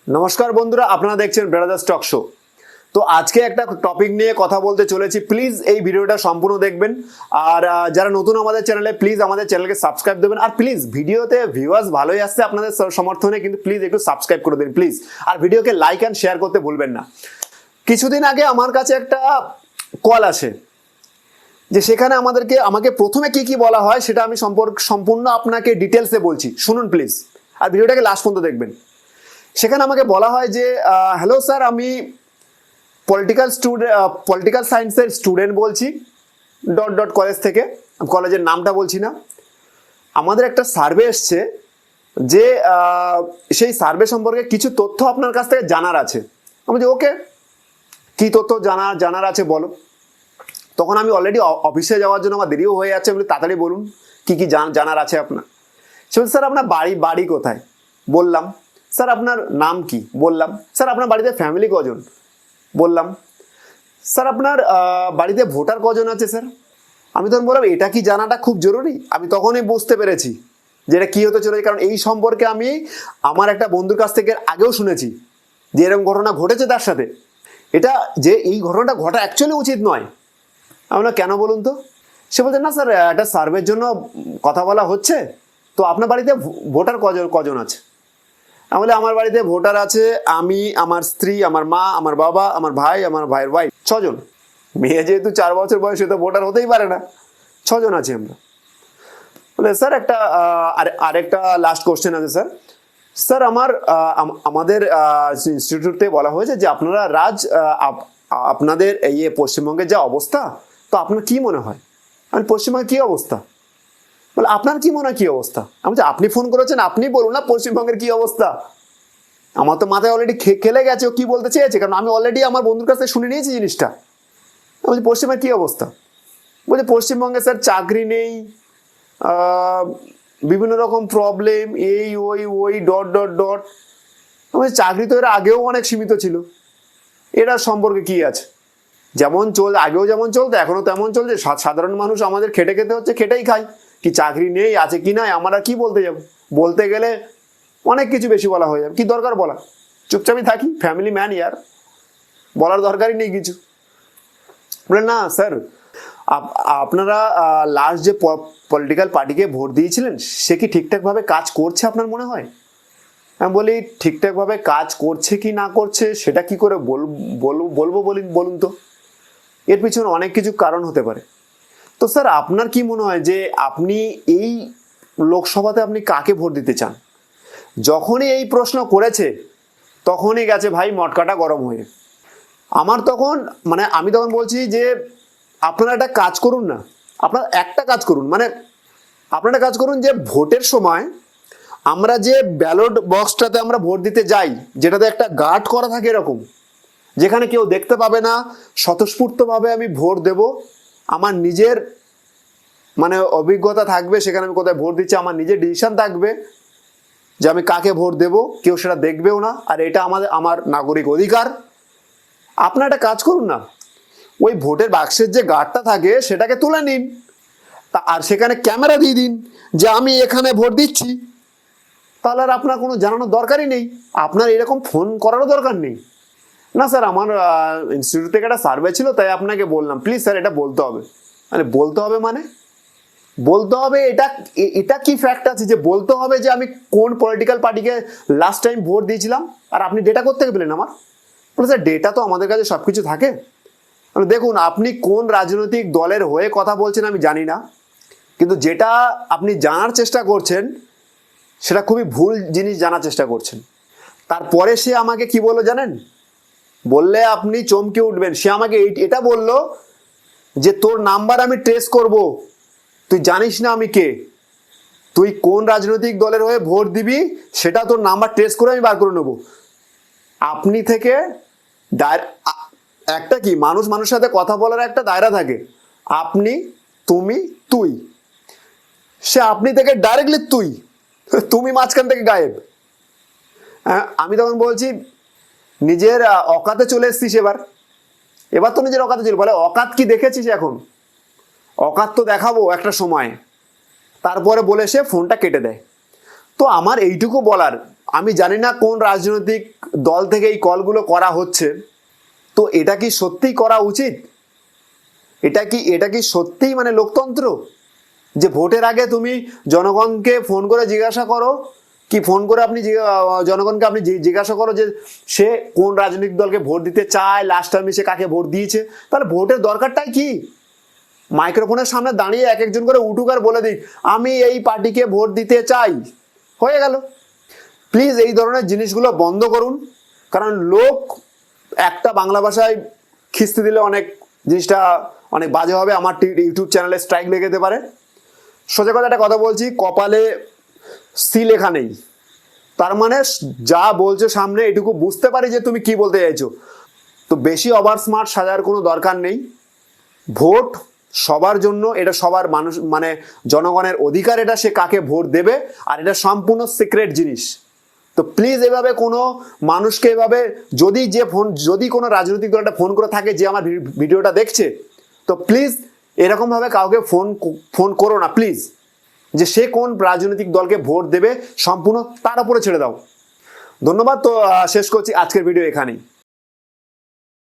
নমস্কার বন্ধুরা, আপনারা দেখছেন ব্রাদার্স টক শো। তো আজকে একটা টপিক নিয়ে কথা বলতে চলেছি। প্লিজ এই ভিডিওটা সম্পূর্ণ দেখবেন। আর যারা নতুন আমাদের চ্যানেলে, প্লিজ আমাদের চ্যানেলকে সাবস্ক্রাইব দেবেন। আর প্লিজ ভিডিওতে ভিউয়ার্স ভালোই আসছে আপনাদের সমর্থনে, কিন্তু প্লিজ একটু সাবস্ক্রাইব করে দিন প্লিজ। আর ভিডিওকে লাইক অ্যান্ড শেয়ার করতে ভুলবেন না। কিছুদিন আগে আমার কাছে একটা কল আসে, যে সেখানে আমাকে প্রথমে কি কি বলা হয় সেটা আমি সম্পূর্ণ আপনাকে ডিটেলসে বলছি, শুনুন প্লিজ। আর ভিডিওটাকে লাস্ট পর্যন্ত দেখবেন। সেখানে আমাকে বলা হয় যে হ্যালো স্যার, আমি পলিটিক্যাল সায়েন্সের স্টুডেন্ট বলছি ডট ডট কলেজ থেকে। কলেজের নামটা বলছি না। আমাদের একটা সার্ভে এসছে, যে সেই সার্ভে সম্পর্কে কিছু তথ্য আপনার কাছ থেকে জানার আছে। আমি বলছি ওকে, কী তথ্য জানার আছে বলো। তখন আমি অলরেডি অফিসে যাওয়ার জন্য আমার দেরিও হয়ে যাচ্ছে, বলে তাড়াতাড়ি বলুন কি কি জানার আছে আপনার। সে বলছে স্যার আপনার বাড়ি কোথায়, বললাম। স্যার আপনার নাম কি, বললাম। স্যার আপনার বাড়িতে ফ্যামিলি কজন, বললাম। স্যার আপনার বাড়িতে ভোটার কজন আছে স্যার। আমি তখন বললাম এটা কি জানাটা খুব জরুরি। আমি তখনই বুঝতে পেরেছি যে এটা কী হতে চলেছে, কারণ এই সম্পর্কে আমি আমার একটা বন্ধুর কাছ থেকে আগেও শুনেছি যে এরকম ঘটনা ঘটেছে তার সাথে। এটা যে এই ঘটনাটা ঘটা অ্যাকচুয়ালি উচিত নয়। আমরা কেন বলুন তো। সে বলছে না স্যার, একটা সার্ভের জন্য কথা বলা হচ্ছে, তো আপনার বাড়িতে ভোটার কজন আছে। আমি বলি আমার বাড়িতে ভোটার আছে আমি, আমার স্ত্রী, আমার মা, আমার বাবা, আমার ভাই, আমার ভাইয়ের ওয়াইফ, 6 জন। মেয়ে যেহেতু 4 বছর বয়সে, তো ভোটার হতেই পারে না, 6 জন আছি আমরা। বলে স্যার একটা আরেকটা লাস্ট কোশ্চেন আছে স্যার। স্যার আমাদের ইনস্টিটিউটে বলা হয়েছে যে আপনারা আপনাদের এই পশ্চিমবঙ্গের যা অবস্থা, তো আপনার কি মনে হয়। আমি পশ্চিমবঙ্গের কী অবস্থা, বলে আপনার কি মনে হয় কী অবস্থা। আমি বলছি আপনি ফোন করেছেন, আপনি বলুন না পশ্চিমবঙ্গের কী অবস্থা। আমার তো মাথায় অলরেডি খেলে গেছে ও কী বলতে চেয়েছে, কারণ আমি অলরেডি আমার বন্ধুর কাছ থেকে শুনে নিয়েছি জিনিসটা। আমি বলছি পশ্চিমবঙ্গের কী অবস্থা। বলছি পশ্চিমবঙ্গে স্যার চাকরি নেই, বিভিন্ন রকম প্রবলেম, এই ওই ডট ডট ডট। আমি চাকরি তো এর আগেও অনেক সীমিত ছিল, এটার সম্পর্কে কী আছে। যেমন আগেও যেমন চলতো এখনও তেমন চলছে। সাধারণ মানুষ আমাদের খেটে খেতে হচ্ছে, খেটেই খাই। কি চাকরি নেই, আছে কি নাই, আমরা কি বলতে যাব। বলতে গেলে অনেক কিছু বেশি বলা হয়ে যাবে, কি দরকার বলা। চুপচাপই থাকি, ফ্যামিলি ম্যান ইয়ার, বলার দরকারই নেই কিছু। বলেন না স্যার, আপনারা লাস্ট যে পলিটিক্যাল পার্টিকে ভোট দিয়েছিলেন, সে কি ঠিকঠাকভাবে কাজ করছে আপনার মনে হয়। আমি বলি ঠিকঠাকভাবে কাজ করছে কি না করছে সেটা কি করে বলবো বলুন তো। এর পিছনে অনেক কিছু কারণ হতে পারে। তো স্যার আপনার কি মনে হয় যে আপনি এই লোকসভাতে আপনি কাকে ভোট দিতে চান। যখনই এই প্রশ্ন করেছে তখনই গেছে ভাই মটকাটা গরম হয়ে। আমি তখন বলছি যে আপনারা একটা কাজ করুন না, আপনারা একটা কাজ করুন যে ভোটের সময় আমরা যে ব্যালট বক্সটাতে আমরা ভোট দিতে যাই, যেটাতে একটা গার্ড করা থাকে এরকম, যেখানে কেউ দেখতে পাবে না, স্বতঃস্ফূর্তভাবে আমি ভোট দেব। আমার নিজের অভিজ্ঞতা থাকবে, সেখানে আমি কোথায় ভোট দিচ্ছি, আমার নিজের ডিসিশন থাকবে যে আমি কাকে ভোট দেব, কেউ সেটা দেখবেও না। আর এটা আমার নাগরিক অধিকার। আপনারা একটা কাজ করুন না, ওই ভোটের বাক্সের যে গার্ডটা থাকে সেটাকে তুলে নিন, আর সেখানে ক্যামেরা দিয়ে দিন যে আমি এখানে ভোট দিচ্ছি। তাহলে আর আপনার কোনো জানানোর দরকারই নেই, আপনার এরকম ফোন করারও দরকার নেই। না স্যার আমার ইনস্টিটিউট থেকে একটা সার্ভে ছিল, তাই আপনাকে বললাম। প্লিজ স্যার এটা বলতে হবে। বলতে হবে এটা কি ফ্যাক্ট আছে যে বলতে হবে যে আমি কোন পলিটিক্যাল পার্টিকে লাস্ট টাইম ভোট দিয়েছিলাম, আর আপনি ডেটা করতে গেলেন আমার। বলে স্যার ডেটা তো আমাদের কাছে সব কিছু থাকে। দেখুন আপনি কোন রাজনৈতিক দলের হয়ে কথা বলছেন আমি জানি না, কিন্তু যেটা আপনি জানার চেষ্টা করছেন সেটা খুবই ভুল জিনিস জানার চেষ্টা করছেন। তারপরে সে আমাকে কি বললো জানেন, বললে আপনি চমকে উঠবেন। সে আমাকে এটা বললো যে তোর নাম্বার আমি ট্রেস করব, তুই জানিস না আমি কে, তুই কোন রাজনৈতিক দলের হয়ে ভোট দিবি সেটা তোর নাম্বার ট্রেস করে আমি বার করে নেব। আপনি থেকে একটা কি মানুষের সাথে কথা বলার একটা দায়রা থাকে, আপনি, তুমি, তুই। সে আপনি থেকে ডাইরেক্টলি তুমি মাঝখান থেকে গায়েব। আমি তখন বলছি নিজের অকাতে চলে এসছিস, এবার তো নিজের অকাতে ছিল। বলে অকাত কি দেখেছিস এখন, অকাত তো দেখাবো একটা সময়। তারপরে বলে সে ফোনটা কেটে দেয়। তো আমার এইটুকু বলার, আমি জানি না কোন রাজনৈতিক দল থেকে এই কলগুলো করা হচ্ছে, তো এটা কি সত্যিই করা উচিত? এটা কি সত্যিই মানে লোকতন্ত্র, যে ভোটের আগে তুমি জনগণকে ফোন করে জিজ্ঞাসা করো, কি ফোন করে আপনি জনগণকে আপনি জিজ্ঞাসা করো যে সে কোন রাজনৈতিক দলকে ভোট দিতে চায়, লাস্ট টাইমে সে কাকে ভোট দিয়েছে? তাহলে ভোটের দরকারটাই কি? মাইক্রোফোনের সামনে দাঁড়িয়ে এক একজন করে উঠুক আর বলে দিক আমি এই পার্টিকে ভোট দিতে চাই, হয়ে গেল। প্লিজ এই ধরনের জিনিসগুলো বন্ধ করুন, কারণ লোক একটা বাংলা ভাষায় খিস্তি দিলে অনেক জিনিসটা অনেক বাজে হবে, আমার ইউটিউব চ্যানেলে স্ট্রাইক লেগে যেতে পারে। সোজা কথা একটা কথা বলছি, কপালে সি লেখা নেই, তার মানে যা বলছো সামনে এটুকু বুঝতে পারি যে তুমি কি বলতে চাইছো। তো বেশি ওভার স্মার্ট সাজার কোনো দরকার নেই। ভোট সবার জন্য, এটা সবার মানুষ মানে জনগণের অধিকার, এটা সে কাকে ভোট দেবে, আর এটা সম্পূর্ণ সিক্রেট জিনিস। তো প্লিজ এভাবে কোনো মানুষকে এভাবে যদি কোনো রাজনৈতিক দল একটা ফোন করে থাকে যে আমার ভিডিওটা দেখছে, তো প্লিজ এরকম ভাবে কাউকে ফোন করো না প্লিজ, যে সে কোন রাজনৈতিক দলকে ভোট দেবে সম্পূর্ণ তার উপরে ছেড়ে দাও। ধন্যবাদ। তো শেষ করছি আজকের ভিডিও এখানেই।